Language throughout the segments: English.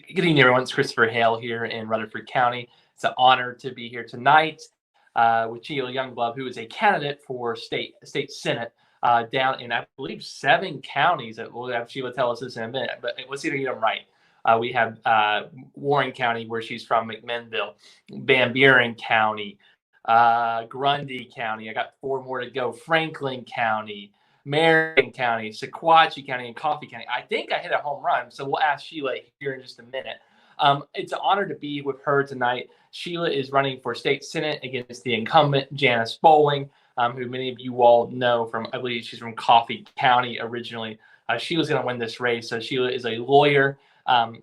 Good evening, everyone. It's Christopher Hale here in Rutherford County. It's an honor to be here tonight with Sheila Younglove, who is a candidate for state senate down in, I believe, 7 counties. We'll have Sheila tell us this in a minute, but let's see if we get them right. We have Warren County, where she's from, McMinnville, Van Buren County, Grundy County. I got 4 more to go. Franklin County, Marion County, Sequatchie County, and Coffee County. I think I hit a home run, so we'll ask Sheila here in just a minute. It's an honor to be with her tonight. Sheila is running for state senate against the incumbent, Janice Bowling, who many of you all know from, I believe she's from Coffee County originally. Sheila's going to win this race. So Sheila is a lawyer.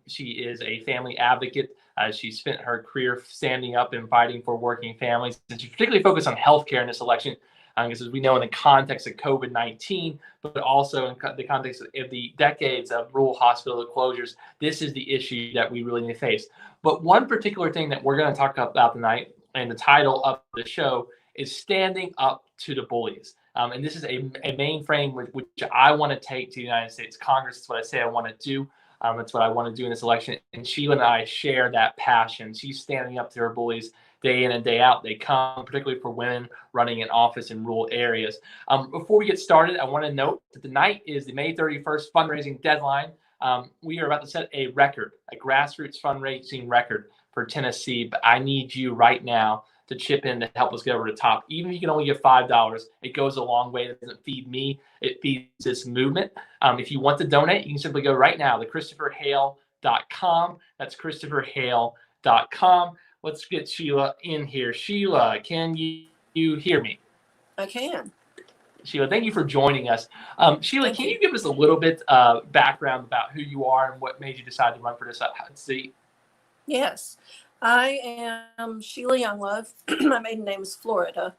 She is a family advocate. She spent her career standing up and fighting for working families. And she's particularly focused on healthcare in this election. Because as we know, in the context of COVID-19, but also in the context of the decades of rural hospital closures, this is the issue that we really need to face. But one particular thing that we're going to talk about tonight, and the title of the show, is Standing Up to the Bullies. And this is a mainframe which I want to take to the United States Congress. It's what I say I want to do. That's what I want to do in this election. And Sheila and I share that passion. She's standing up to her bullies day in and day out. They come, particularly for women running in office in rural areas. Before we get started, I want to note that tonight is the May 31st fundraising deadline. We are about to set a record, a grassroots fundraising record for Tennessee. But I need you right now to chip in to help us get over the top. Even if you can only give $5, it goes a long way. It doesn't feed me, it feeds this movement. If you want to donate, you can simply go right now to ChristopherHale.com. That's ChristopherHale.com. Let's get Sheila in here. Sheila, can you hear me? I can. Sheila, thank you for joining us. Sheila, can you give us a little bit background about who you are and what made you decide to run for this seat? Yes. I am Sheila Younglove. My maiden name is Florida.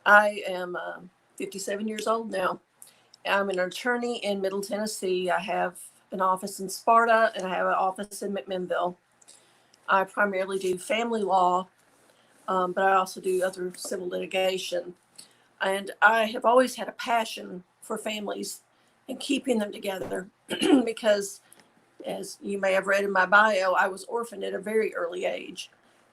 I am 57 years old now. I'm an attorney in Middle Tennessee. I have an office in Sparta and I have an office in McMinnville. I primarily do family law, but I also do other civil litigation. And I have always had a passion for families and keeping them together because, as you may have read in my bio, I was orphaned at a very early age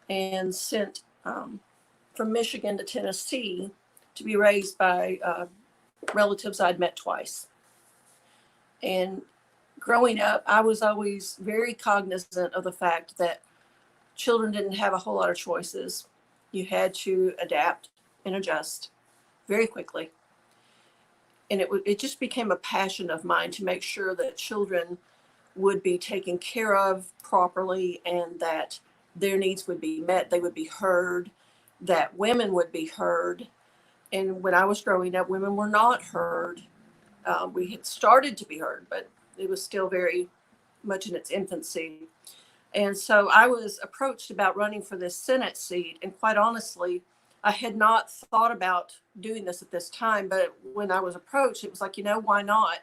and sent from Michigan to Tennessee to be raised by relatives I'd met twice. And growing up, I was always very cognizant of the fact that children didn't have a whole lot of choices. You had to adapt and adjust very quickly. And it just became a passion of mine to make sure that children would be taken care of properly and that their needs would be met, they would be heard, that women would be heard. And when I was growing up, women were not heard. We had started to be heard, but it was still very much in its infancy. And so I was approached about running for this Senate seat. And quite honestly, I had not thought about doing this at this time. But when I was approached, it was like, why not?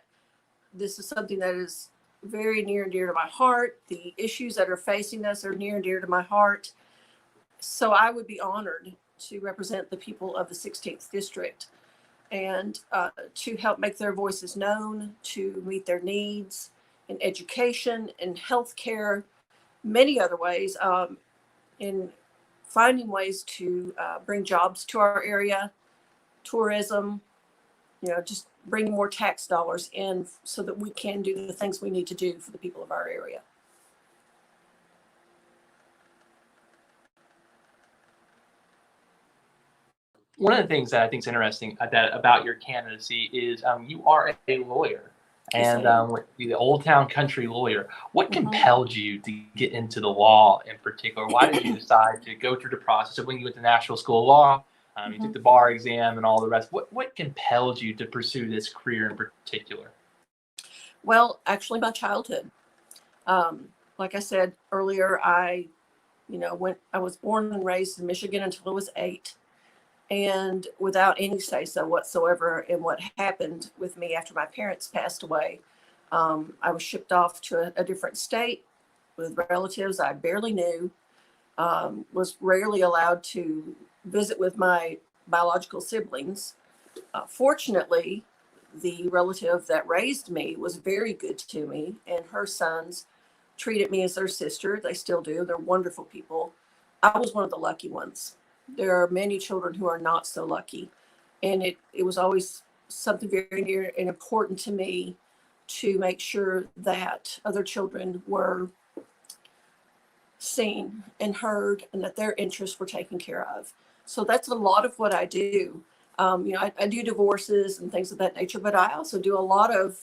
This is something that is very near and dear to my heart. The issues that are facing us are near and dear to my heart. So I would be honored to represent the people of the 16th District and to help make their voices known, to meet their needs in education, in healthcare, many other ways, in finding ways to bring jobs to our area, tourism, just bring more tax dollars in so that we can do the things we need to do for the people of our area. One of the things that I think is interesting about your candidacy is you are a lawyer. And the Old Town Country lawyer. What compelled you to get into the law in particular? Why did you decide to go through the process of when you went to National School of Law? You took the bar exam and all the rest. What compelled you to pursue this career in particular? Well, actually, my childhood. Like I said earlier, I was born and raised in Michigan until I was 8. And without any say-so whatsoever in what happened with me after my parents passed away, I was shipped off to a different state with relatives I barely knew, was rarely allowed to visit with my biological siblings. Fortunately, the relative that raised me was very good to me, and her sons treated me as their sister. They still do. They're wonderful people. I was one of the lucky ones. There are many children who are not so lucky. And it was always something very near and important to me to make sure that other children were seen and heard and that their interests were taken care of. So that's a lot of what I do. I do divorces and things of that nature, but I also do a lot of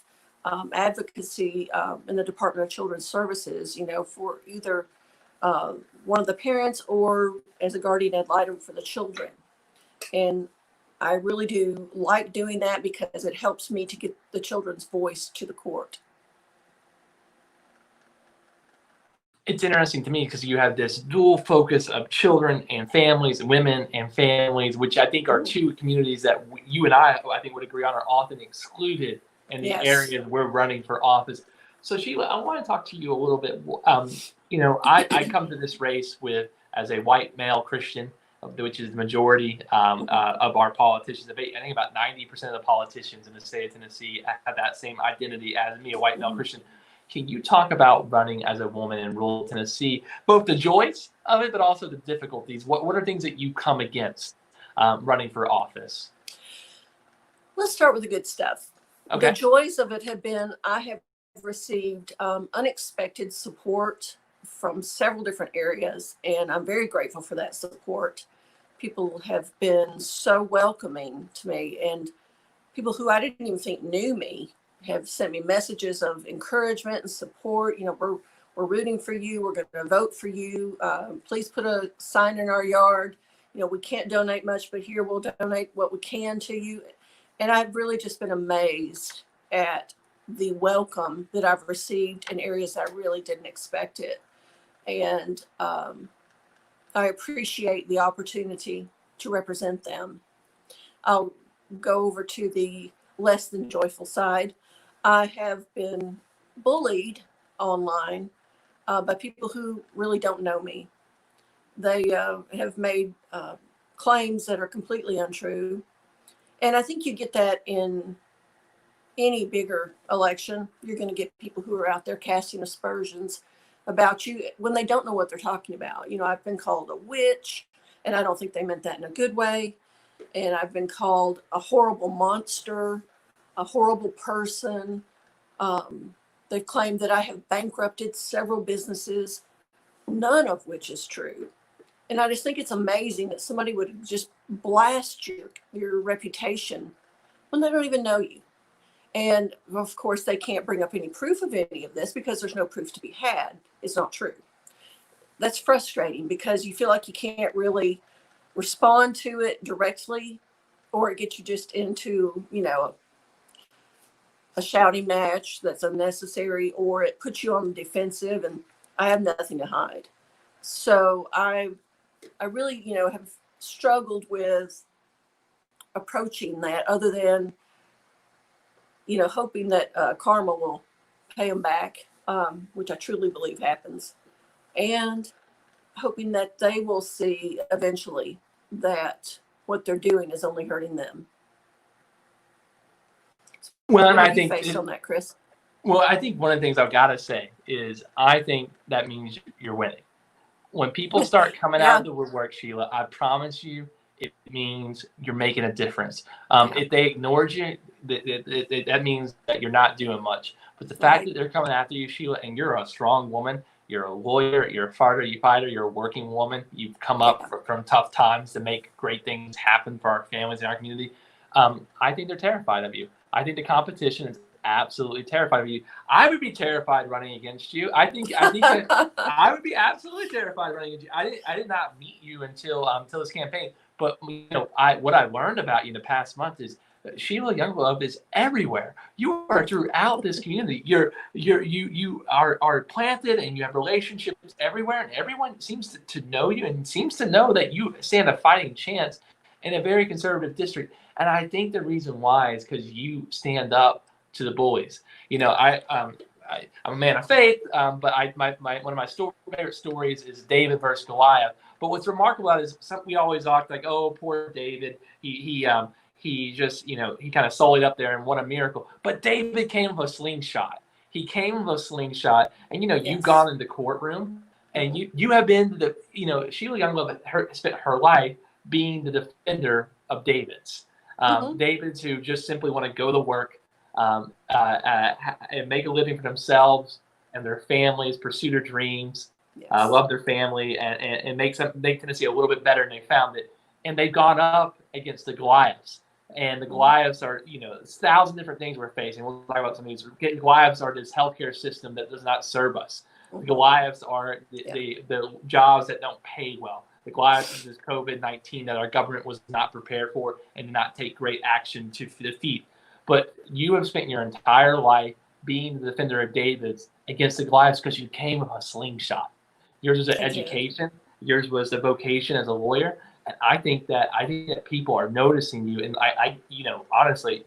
advocacy in the Department of Children's Services, for either one of the parents or as a guardian ad litem for the children. And I really do like doing that because it helps me to get the children's voice to the court. It's interesting to me because you have this dual focus of children and families, women and families, which I think are two communities that you and I think would agree on are often excluded in the areas we're running for office. So Sheila, I want to talk to you a little bit. I come to this race as a white male Christian, which is the majority of our politicians. I think about 90% of the politicians in the state of Tennessee have that same identity as me, a white male Christian. Can you talk about running as a woman in rural Tennessee, both the joys of it, but also the difficulties? What are things that you come against running for office? Let's start with the good stuff. Okay. The joys of it have been I have received unexpected support from several different areas, and I'm very grateful for that support. People have been so welcoming to me, and people who I didn't even think knew me have sent me messages of encouragement and support. We're rooting for you. We're going to vote for you. Please put a sign in our yard. We can't donate much, but here we'll donate what we can to you. And I've really just been amazed at the welcome that I've received in areas I really didn't expect it. And I appreciate the opportunity to represent them. I'll go over to the less than joyful side. I have been bullied online by people who really don't know me. They have made claims that are completely untrue. And I think you get that in any bigger election. You're going to get people who are out there casting aspersions about you when they don't know what they're talking about. I've been called a witch, and I don't think they meant that in a good way. And I've been called a horrible monster, a horrible person. They've claimed that I have bankrupted several businesses, none of which is true. And I just think it's amazing that somebody would just blast your reputation when they don't even know you. And of course, they can't bring up any proof of any of this because there's no proof to be had. It's not true. That's frustrating because you feel like you can't really respond to it directly, or it gets you just into, a shouting match that's unnecessary, or it puts you on the defensive, and I have nothing to hide. So I really, have struggled with approaching that other than, hoping that karma will pay them back, which I truly believe happens, and hoping that they will see eventually that what they're doing is only hurting them. Well, and What I think based on that, Chris. Well, I think one of the things I've got to say is I think that means you're winning. When people start coming out of the woodwork, Sheila, I promise you, it means you're making a difference. If they ignored you, that means that you're not doing much. But the fact that they're coming after you, Sheila, and you're a strong woman, you're a lawyer, you're a fighter, you're a working woman, you've come up from tough times to make great things happen for our families and our community. I think they're terrified of you. I think the competition is absolutely terrified of you. I would be terrified running against you. I think that I would be absolutely terrified running against you. I did not meet you until this campaign. But what I learned about you in the past month is Sheila Younglove is everywhere. You are throughout this community. You are planted, and you have relationships everywhere, and everyone seems to know you and seems to know that you stand a fighting chance in a very conservative district. And I think the reason why is because you stand up to the bullies. I'm a man of faith, but one of my favorite stories is David versus Goliath. But what's remarkable about it is we always talk like, oh, poor David. He just, he kind of sullied up there and what a miracle. But David came with a slingshot. He came with a slingshot, and you've Yes. gone in the courtroom, and you have been Sheila Younglove spent her life being the defender of Davids. Davids who just simply want to go to work and make a living for themselves and their families, pursue their dreams, Yes. Love their family, and make Tennessee a little bit better than they found it. And they've gone up against the Goliaths. And the Goliaths are, it's 1,000 different things we're facing. We'll talk about some of these. Goliaths are this healthcare system that does not serve us. The Goliaths are the jobs that don't pay well. The Goliaths is this COVID-19 that our government was not prepared for and did not take great action to defeat. But you have spent your entire life being the defender of David's against the Goliaths because you came with a slingshot. Yours was an education. Yours was the vocation as a lawyer. And I think that people are noticing you. And I honestly,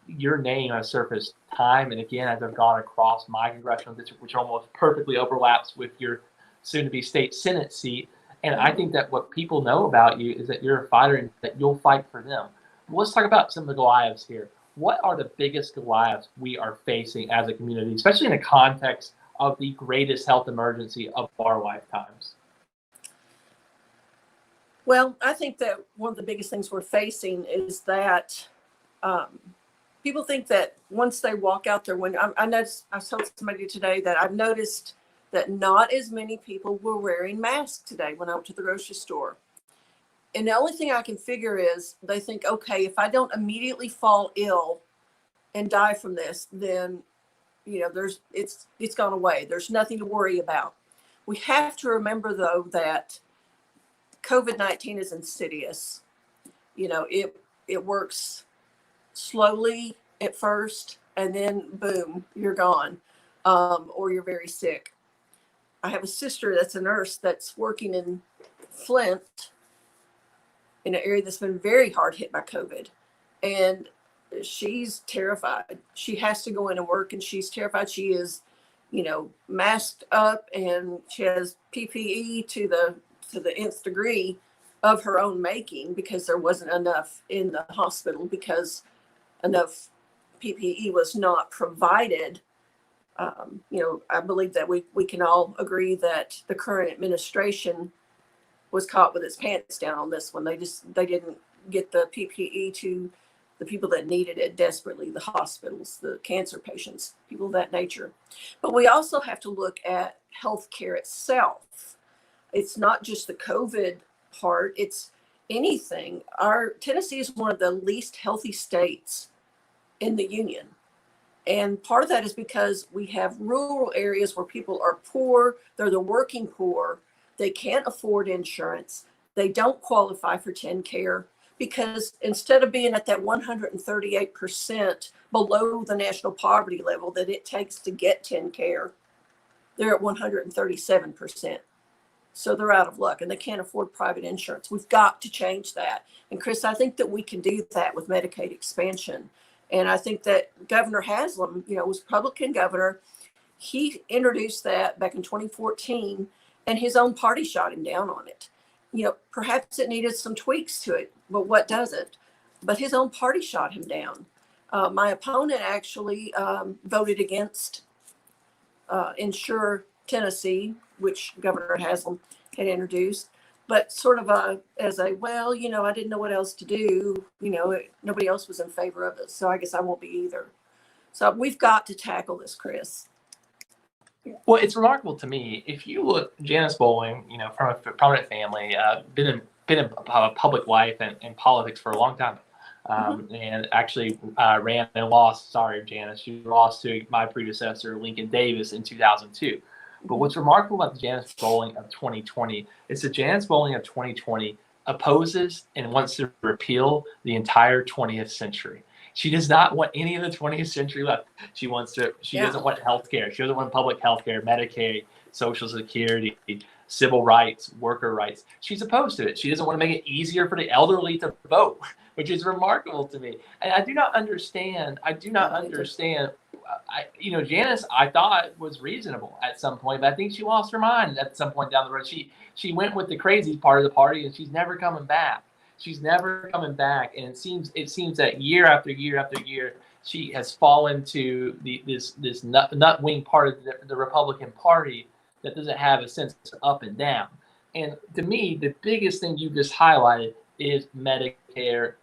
your name has surfaced time and again as I've gone across my congressional district, which almost perfectly overlaps with your soon-to-be state Senate seat. And I think that what people know about you is that you're a fighter and that you'll fight for them. But let's talk about some of the Goliaths here. What are the biggest Goliaths we are facing as a community, especially in the context of the greatest health emergency of our lifetimes? Well, I think that one of the biggest things we're facing is that people think that once they walk out their window, I told somebody today that I've noticed that not as many people were wearing masks today when I went to the grocery store. And the only thing I can figure is they think, okay, if I don't immediately fall ill and die from this, then, it's gone away. There's nothing to worry about. We have to remember, though, that COVID-19 is insidious. It works slowly at first, and then boom, you're gone, or you're very sick. I have a sister that's a nurse that's working in Flint, in an area that's been very hard hit by COVID, and she's terrified. She has to go in and work, and she's terrified. She is, masked up, and she has PPE to the nth degree of her own making because there wasn't enough in the hospital because enough PPE was not provided. I believe that we can all agree that the current administration was caught with its pants down on this one. They didn't get the PPE to the people that needed it desperately, the hospitals, the cancer patients, people of that nature. But we also have to look at healthcare itself. It's not just the COVID part, it's anything. Our Tennessee is one of the least healthy states in the union. And part of that is because we have rural areas where people are poor, they're the working poor, they can't afford insurance, they don't qualify for TennCare because instead of being at that 138% below the national poverty level that it takes to get TennCare, they're at 137%. So they're out of luck and they can't afford private insurance. We've got to change that. And Chris, I think that we can do that with Medicaid expansion. And I think that Governor Haslam, was Republican governor. He introduced that back in 2014 and his own party shot him down on it. Perhaps it needed some tweaks to it, but what doesn't? But his own party shot him down. My opponent actually voted against Insure Tennessee, which Governor Haslam had introduced, but sort of I didn't know what else to do. Nobody else was in favor of it, so I guess I won't be either. So we've got to tackle this, Chris. Well, it's remarkable to me. If you look, Janice Bowling, from a prominent family, been in public life and politics for a long time, and actually ran and lost. Sorry, Janice, she lost to my predecessor, Lincoln Davis, in 2002. But what's remarkable about the Janice Bowling of 2020 is the Janice Bowling of 2020 opposes and wants to repeal the entire 20th century. She does not want any of the 20th century left. She doesn't want healthcare. She doesn't want public healthcare, Medicaid, Social Security, civil rights, worker rights. She's opposed to it. She doesn't want to make it easier for the elderly to vote, which is remarkable to me. And I do not understand. Janice, I thought was reasonable at some point, but I think she lost her mind at some point down the road. She went with the crazy part of the party, and she's never coming back. And it seems that year after year after year, she has fallen to this nut wing part of the Republican Party that doesn't have a sense of up and down. And to me, the biggest thing you just highlighted is Medicaid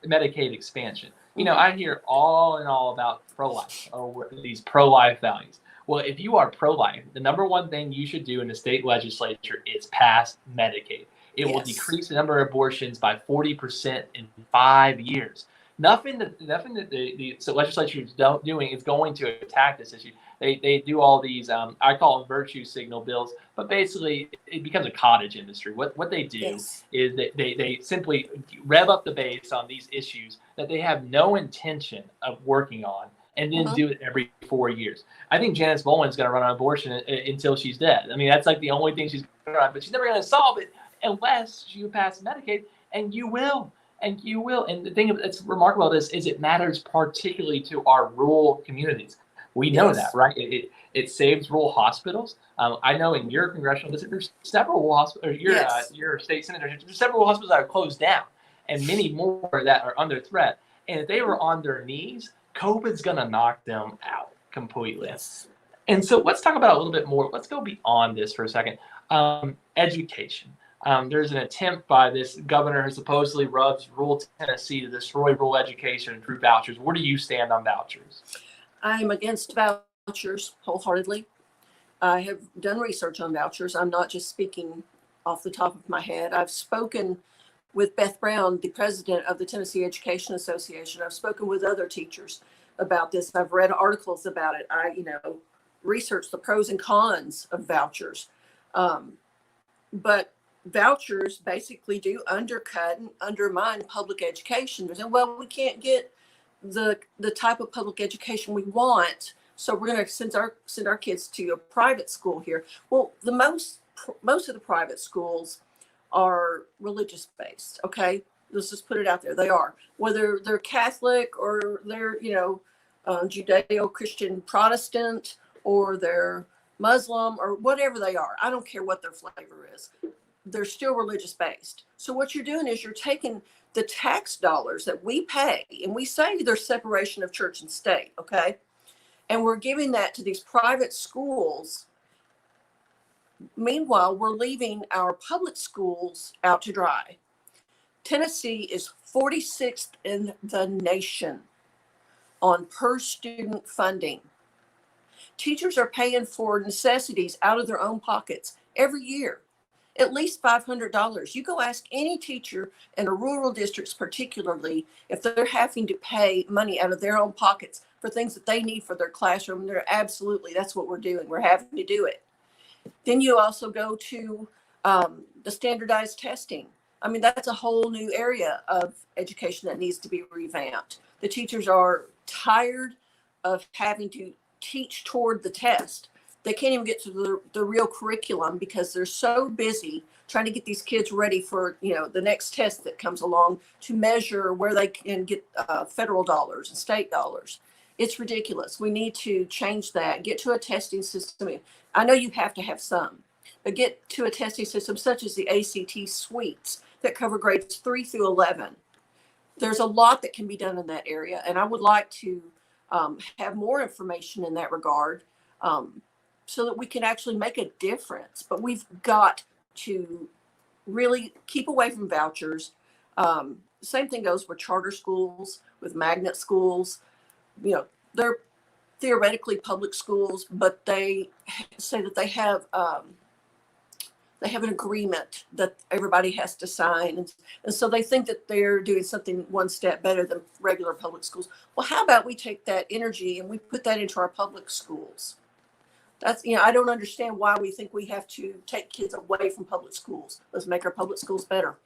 expansion. You know, I hear all and all about pro-life, or these pro-life values. Well, if you are pro-life, the number one thing you should do in the state legislature is pass Medicaid. It will decrease the number of abortions by 40% in 5 years. Nothing that the legislatures don't doing is going to attack this issue. They do all these I call them virtue signal bills, but basically it becomes a cottage industry. What they do is they simply rev up the base on these issues that they have no intention of working on, and then do it every 4 years. I think Janice Boland's going to run on abortion until she's dead. I mean, that's like the only thing she's going to run, but she's never going to solve it unless you pass Medicaid, and you will. And you will. And the thing that's remarkable about this is it matters particularly to our rural communities. We know that, right? It saves rural hospitals. I know in your congressional district, there's several hospitals, your state senator, there's several hospitals that are closed down, and many more that are under threat. And if they were on their knees, COVID's going to knock them out completely. And so let's talk about a little bit more. Let's go beyond this for a second. Education. There's an attempt by this governor who supposedly rubs rural Tennessee to destroy rural education through vouchers. Where do you stand on vouchers? I'm against vouchers wholeheartedly. I have done research on vouchers. I'm not just speaking off the top of my head. I've spoken with Beth Brown, the president of the Tennessee Education Association. I've spoken with other teachers about this. I've read articles about it. I, researched the pros and cons of vouchers. But vouchers basically do undercut and undermine public education. They're saying, well, we can't get the type of public education we want, so we're going to send our kids to a private school here. Well, the most of the private schools are religious based. Okay, let's just put it out there. They are, whether they're Catholic or they're Judeo-Christian Protestant, or they're Muslim, or whatever they are. I don't care what their flavor is. They're still religious based. So what you're doing is you're taking the tax dollars that we pay, and we say there's separation of church and state, okay? And we're giving that to these private schools. Meanwhile, we're leaving our public schools out to dry. Tennessee is 46th in the nation on per student funding. Teachers are paying for necessities out of their own pockets every year, at least $500. You go ask any teacher in a rural districts, particularly, if they're having to pay money out of their own pockets for things that they need for their classroom. They're absolutely, that's what we're doing. We're having to do it. Then you also go to the standardized testing. I mean, that's a whole new area of education that needs to be revamped. The teachers are tired of having to teach toward the test. They can't even get to the real curriculum because they're so busy trying to get these kids ready for, the next test that comes along to measure where they can get federal dollars and state dollars. It's ridiculous. We need to change that, get to a testing system. I know you have to have some, but get to a testing system such as the ACT suites that cover grades 3 through 11. There's a lot that can be done in that area, and I would like to have more information in that regard so that we can actually make a difference. But we've got to really keep away from vouchers. Same thing goes with charter schools, with magnet schools. They're theoretically public schools, but they say that they have an agreement that everybody has to sign. And so they think that they're doing something one step better than regular public schools. Well, how about we take that energy and we put that into our public schools? That's, I don't understand why we think we have to take kids away from public schools. Let's make our public schools better.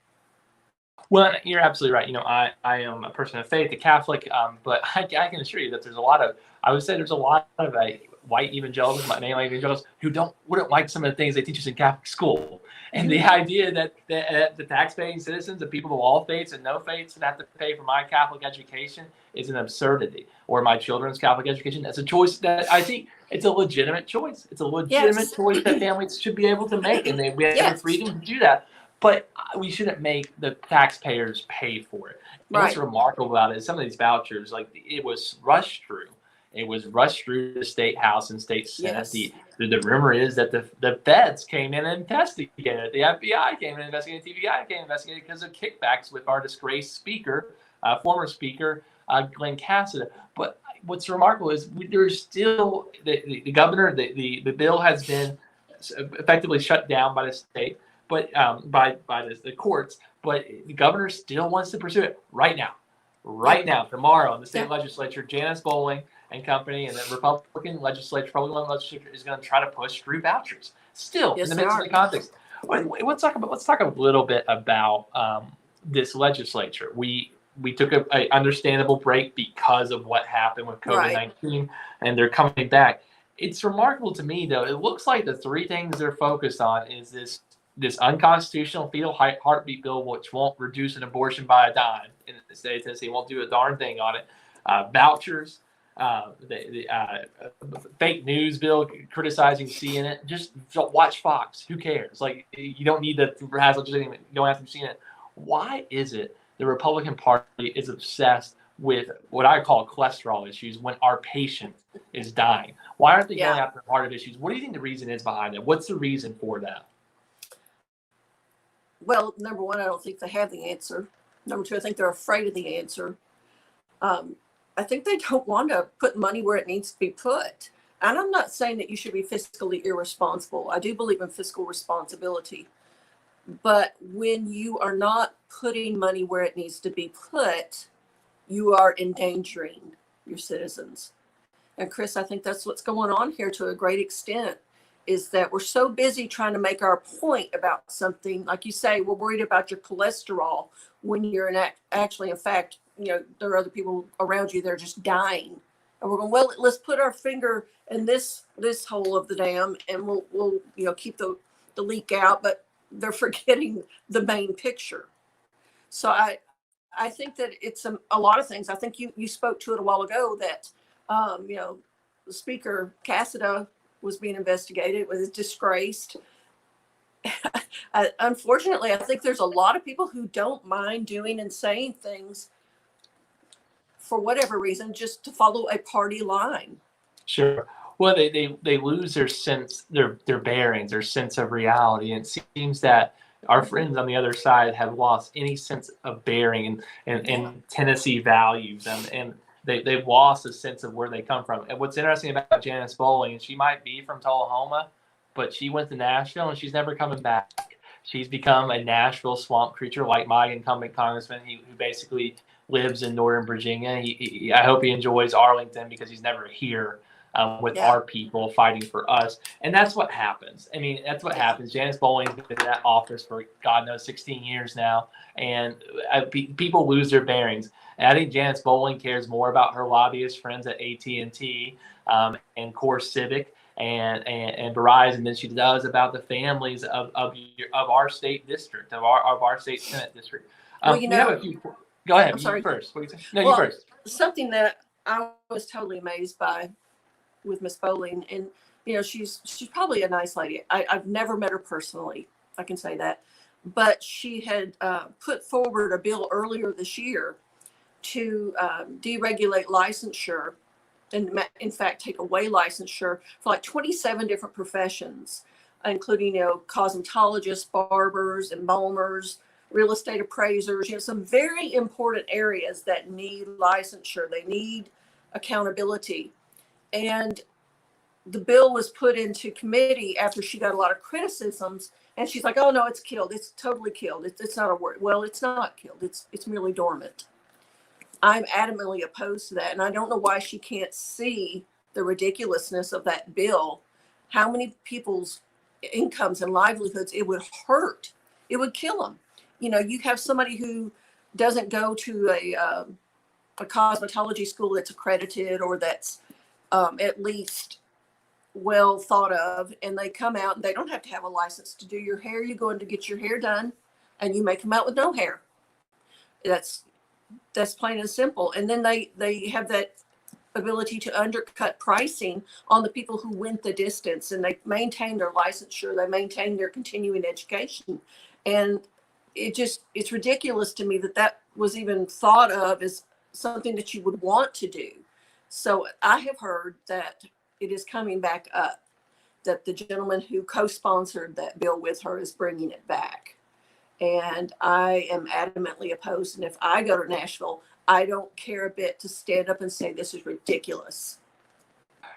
Well, you're absolutely right. I am a person of faith, a Catholic, but I can assure you that there's a lot of white evangelicals, mainly evangelicals, who wouldn't like some of the things they teach us in Catholic school. And the idea that the tax-paying citizens, the people of all faiths and no faiths, have to pay for my Catholic education is an absurdity. Or my children's Catholic education, that's a choice that I think it's a legitimate choice. It's a legitimate choice that families should be able to make, and we have the freedom to do that. but we shouldn't make the taxpayers pay for it. And what's Right. remarkable about it is some of these vouchers, like it was rushed through. It was rushed through the state house and state senate. Yes. The rumor is that the feds came in and investigated it. The FBI came in and investigated. TBI came and investigated because of kickbacks with our disgraced speaker, former speaker Glenn Cassida. But what's remarkable is there's still the governor. The bill has been effectively shut down by the state, but by the courts. But the governor still wants to pursue it right now. Right now, tomorrow, in the state legislature, Janice Bowling and company and the Republican legislature is going to try to push through vouchers. Still, in the midst of the context. Let's talk a little bit about this legislature. We took a understandable break because of what happened with COVID-19, and they're coming back. It's remarkable to me, though. It looks like the three things they're focused on is this unconstitutional fetal heartbeat bill, which won't reduce an abortion by a dime in the state of Tennessee, won't do a darn thing on it. Vouchers, the fake news bill criticizing CNN. Just watch Fox. Who cares? Like, you don't need to hassle. You don't have to see it. Why is it the Republican Party is obsessed with what I call cholesterol issues when our patient is dying? Why aren't they going after the heart of issues? What do you think the reason is behind it? What's the reason for that? Well, number one, I don't think they have the answer. Number two, I think they're afraid of the answer. I think they don't want to put money where it needs to be put. And I'm not saying that you should be fiscally irresponsible. I do believe in fiscal responsibility. But when you are not putting money where it needs to be put, you are endangering your citizens. And Chris, I think that's what's going on here to a great extent, is that we're so busy trying to make our point about something. Like you say, we're worried about your cholesterol when you're actually, in fact, there are other people around you that are just dying. And we're going, well, let's put our finger in this hole of the dam and we'll keep the leak out, but they're forgetting the main picture. So I think that it's a lot of things. I think you spoke to it a while ago that, the Speaker Cassida was being investigated, was disgraced. Unfortunately, I think there's a lot of people who don't mind doing and saying things for whatever reason, just to follow a party line. Sure. Well, they lose their sense, their bearings, their sense of reality. And it seems that our friends on the other side have lost any sense of bearing and Tennessee values, and they've lost a sense of where they come from. And what's interesting about Janice Bowling, and she might be from Tullahoma, but she went to Nashville and she's never coming back. She's become a Nashville swamp creature, like my incumbent congressman, who basically lives in Northern Virginia. I hope he enjoys Arlington because he's never here with our people fighting for us. And that's what happens. I mean, that's what happens. Janice Bowling's been in that office for, God knows, 16 years now. And people lose their bearings. And I think Janice Bowling cares more about her lobbyist friends at AT&T and Core Civic and Verizon than she does about the families of our state district, of our state Senate district. Well, we have a few. Go ahead. You first. What do you say? No, you first. Something that I was totally amazed by with Miss Bowling, and she's probably a nice lady. I've never met her personally, I can say that, but she had put forward a bill earlier this year to deregulate licensure, and in fact take away licensure for like 27 different professions, including cosmetologists, barbers, embalmers, real estate appraisers, some very important areas that need licensure. They need accountability. And the bill was put into committee after she got a lot of criticisms, and she's like, oh no, it's killed. It's totally killed. It's not a word. Well, it's not killed. It's merely dormant. I'm adamantly opposed to that. And I don't know why she can't see the ridiculousness of that bill, how many people's incomes and livelihoods it would hurt. It would kill them. You have somebody who doesn't go to a cosmetology school that's accredited or that's at least well thought of, and they come out and they don't have to have a license to do your hair. You go in to get your hair done and you may come out with no hair. That's plain and simple. And then they have that ability to undercut pricing on the people who went the distance, and they maintain their licensure, they maintain their continuing education. And it's ridiculous to me that that was even thought of as something that you would want to do. So I have heard that it is coming back up, that the gentleman who co-sponsored that bill with her is bringing it back. And I am adamantly opposed. And if I go to Nashville, I don't care a bit to stand up and say this is ridiculous.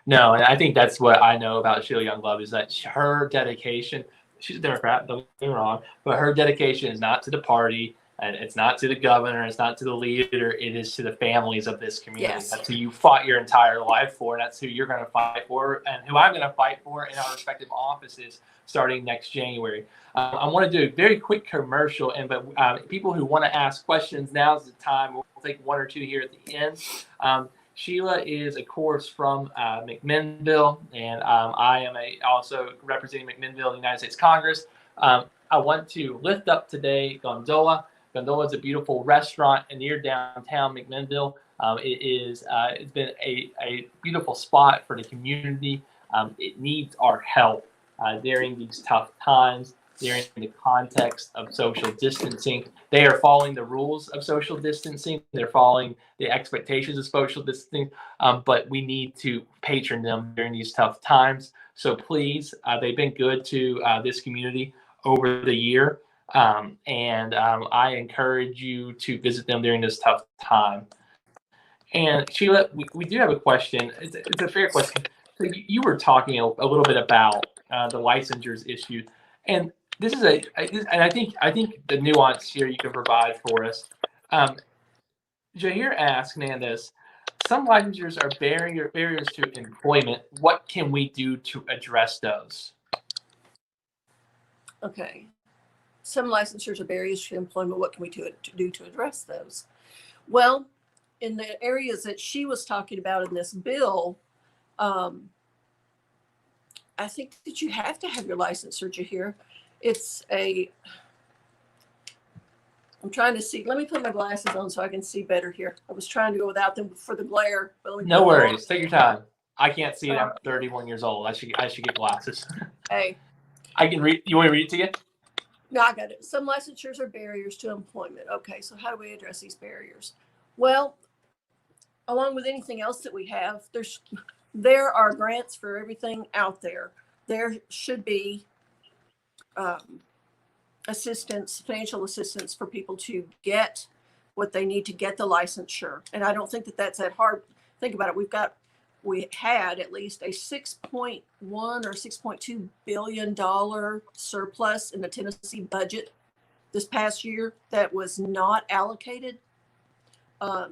No, and I think that's what I know about Sheila Younglove is that her dedication, she's a Democrat, don't get me wrong, but her dedication is not to the party, and it's not to the governor, it's not to the leader, it is to the families of this community. Yes. That's who you fought your entire life for, and that's who you're going to fight for, and who I'm going to fight for in our respective offices starting next January. I want to do a very quick commercial, but people who want to ask questions, now's the time. We'll take one or two here at the end. Sheila is, of course, from McMinnville, and I am also representing McMinnville in the United States Congress. I want to lift up today Gondola. Gondola is a beautiful restaurant near downtown McMinnville. It's been a beautiful spot for the community. It needs our help during these tough times, during the context of social distancing. They are following the rules of social distancing. They're following the expectations of social distancing, but we need to patron them during these tough times. So please, they've been good to this community over the year. I encourage you to visit them during this tough time. And Sheila, we do have a question. It's a fair question. So you were talking a little bit about the licensures issue, and this is and I think the nuance here you can provide for us. Jair asked Nandas, some licensures are barriers to employment. What can we do to address those? Okay. Some licensures are barriers to employment. What can we do to address those? Well, in the areas that she was talking about in this bill, I think that you have to have your licensure, Jair. I'm trying to see. Let me put my glasses on so I can see better here. I was trying to go without them for the glare. No worries. Take your time. I can't see it. I'm 31 years old. I should get glasses. Hey. I can read. You want me to read it to you? No, I got it. Some licensures are barriers to employment. Okay, so how do we address these barriers? Well, along with anything else that we have, there are grants for everything out there. There should be financial assistance for people to get what they need to get the licensure. And I don't think that that's that hard. Think about it. We had at least a $6.1 or $6.2 billion surplus in the Tennessee budget this past year that was not allocated. I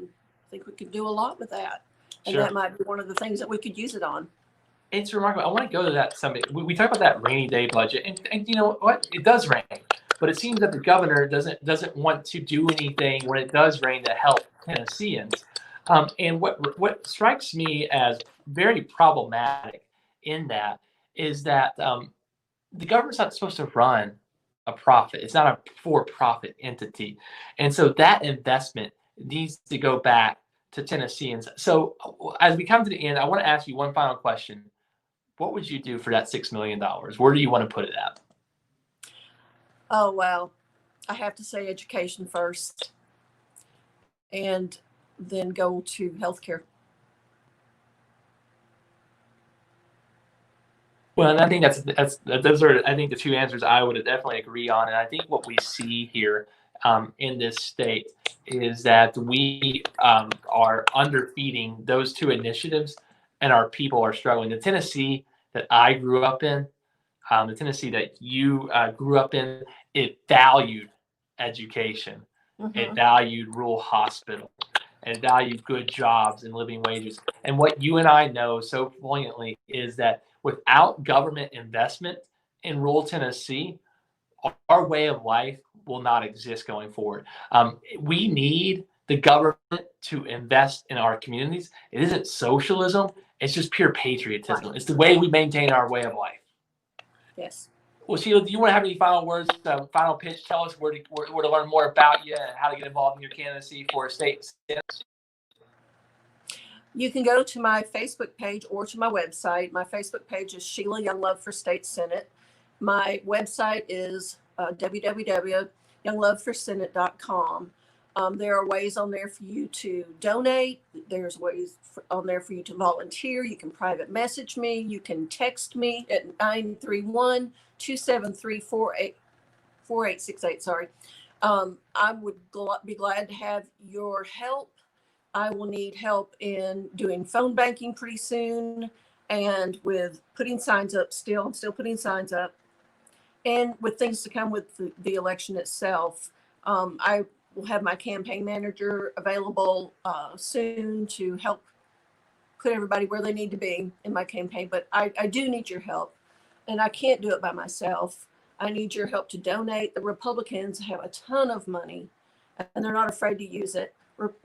think we could do a lot with that. And Sure. That might be one of the things that we could use it on. It's remarkable. I want to go to that summit. We talk about that rainy day budget, and you know what? It does rain, but it seems that the governor doesn't want to do anything when it does rain to help Tennesseans. And what strikes me as very problematic in that is that the government's not supposed to run a profit. It's not a for-profit entity, and so that investment needs to go back to Tennesseans. So as we come to the end, I want to ask you one final question. What would you do for that $6 million? Where do you want to put it at? Oh, well, I have to say education first and then go to healthcare. Well, and I think those are, I think, the two answers I would definitely agree on. And I think what we see here in this state is that we are underfeeding those two initiatives, and our people are struggling. The Tennessee that I grew up in, the Tennessee that you grew up in, it valued education. Mm-hmm. It valued rural hospital. It valued good jobs and living wages. And what you and I know so poignantly is that without government investment in rural Tennessee, our way of life will not exist going forward. We need the government to invest in our communities. It isn't socialism. It's just pure patriotism. Right. It's the way we maintain our way of life. Yes. Well, Sheila, do you want to have any final words, final pitch? Tell us where to learn more about you and how to get involved in your candidacy for a state senate. You can go to my Facebook page or to my website. My Facebook page is Sheila Younglove for State Senate. My website is youngloveforsenate.com. There are ways on there for you to donate. There's ways on there for you to volunteer. You can private message me. You can text me at 931-273-4868. Sorry. I would be glad to have your help. I will need help in doing phone banking pretty soon, and with putting signs up still. I'm still putting signs up, and with things to come with the election itself. I will have my campaign manager available soon to help put everybody where they need to be in my campaign. But I do need your help, and I can't do it by myself. I need your help to donate. The Republicans have a ton of money, and they're not afraid to use it.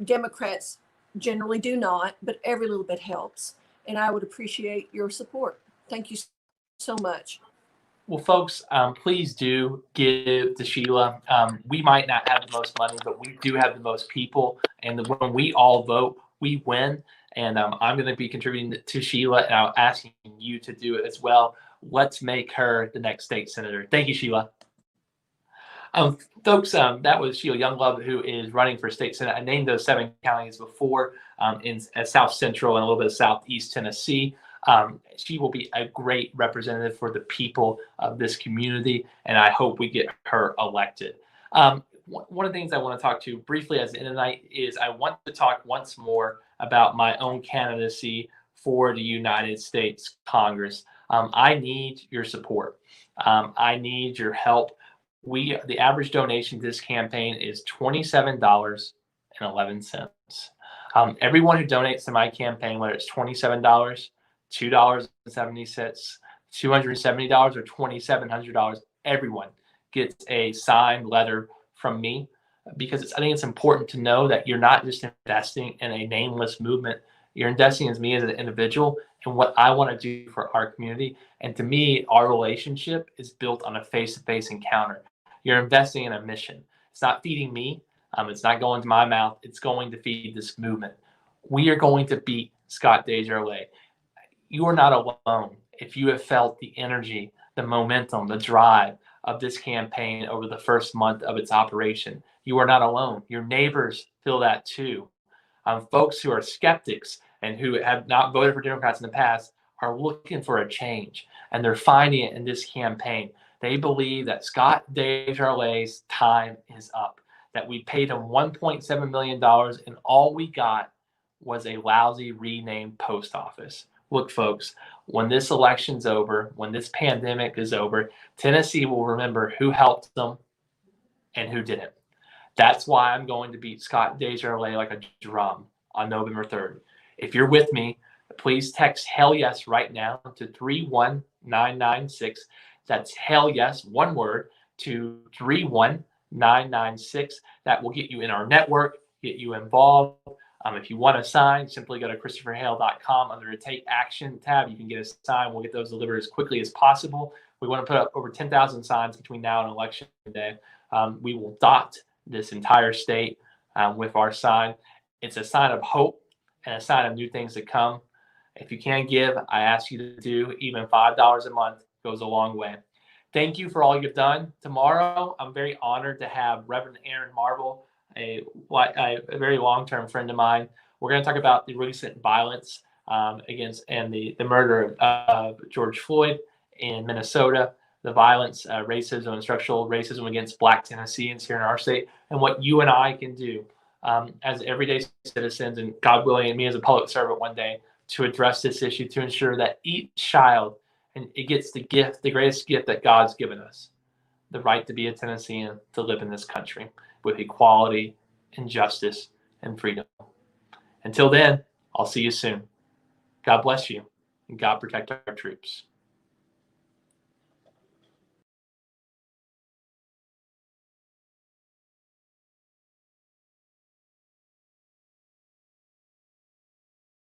Democrats generally do not, but every little bit helps. And I would appreciate your support. Thank you so much. Well, folks, please do give to Sheila. We might not have the most money, but we do have the most people. And when we all vote, we win. And I'm going to be contributing to Sheila, and I'm asking you to do it as well. Let's make her the next state senator. Thank you, Sheila. Folks, that was Sheila Younglove, who is running for state senate. I named those 7 counties before in South Central and a little bit of Southeast Tennessee. She will be a great representative for the people of this community, and I hope we get her elected. One of the things I want to talk to briefly as the end of the night is I want to talk once more about my own candidacy for the United States Congress. I need your support. I need your help. The average donation to this campaign is $27.11. Everyone who donates to my campaign, whether it's $27, $2.70, $270, or $2,700, everyone gets a signed letter from me, because I think it's important to know that you're not just investing in a nameless movement. You're investing in me as an individual and what I want to do for our community. And to me, our relationship is built on a face-to-face encounter. You're investing in a mission. It's not feeding me. It's not going to my mouth. It's going to feed this movement. We are going to beat Scott Desjardins. You are not alone. If you have felt the energy, the momentum, the drive of this campaign over the first month of its operation, you are not alone. Your neighbors feel that too. Folks who are skeptics and who have not voted for Democrats in the past are looking for a change, and they're finding it in this campaign. They believe that Scott Desjardins' time is up, that we paid him $1.7 million, and all we got was a lousy renamed post office. Look, folks, when this election's over, when this pandemic is over, Tennessee will remember who helped them and who didn't. That's why I'm going to beat Scott Desjardins like a drum on November 3rd. If you're with me, please text hell yes right now to 31996. That's hell yes, one word, to 31996. That will get you in our network, get you involved. If you want to sign, simply go to ChristopherHale.com under the Take Action tab. You can get a sign. We'll get those delivered as quickly as possible. We want to put up over 10,000 signs between now and Election Day. We will dot this entire state with our sign. It's a sign of hope and a sign of new things to come. If you can't give, I ask you to do even $5 a month goes a long way. Thank you for all you've done. Tomorrow, I'm very honored to have Reverend Aaron Marble, a very long-term friend of mine. We're going to talk about the recent violence against and the murder of George Floyd in Minnesota, the violence, racism, and structural racism against Black Tennesseans here in our state, and what you and I can do as everyday citizens, and God willing, and me as a public servant one day, to address this issue, to ensure that each child and it gets the gift, the greatest gift that God's given us, the right to be a Tennessean, to live in this country with equality and justice and freedom. Until then, I'll see you soon. God bless you, and God protect our troops.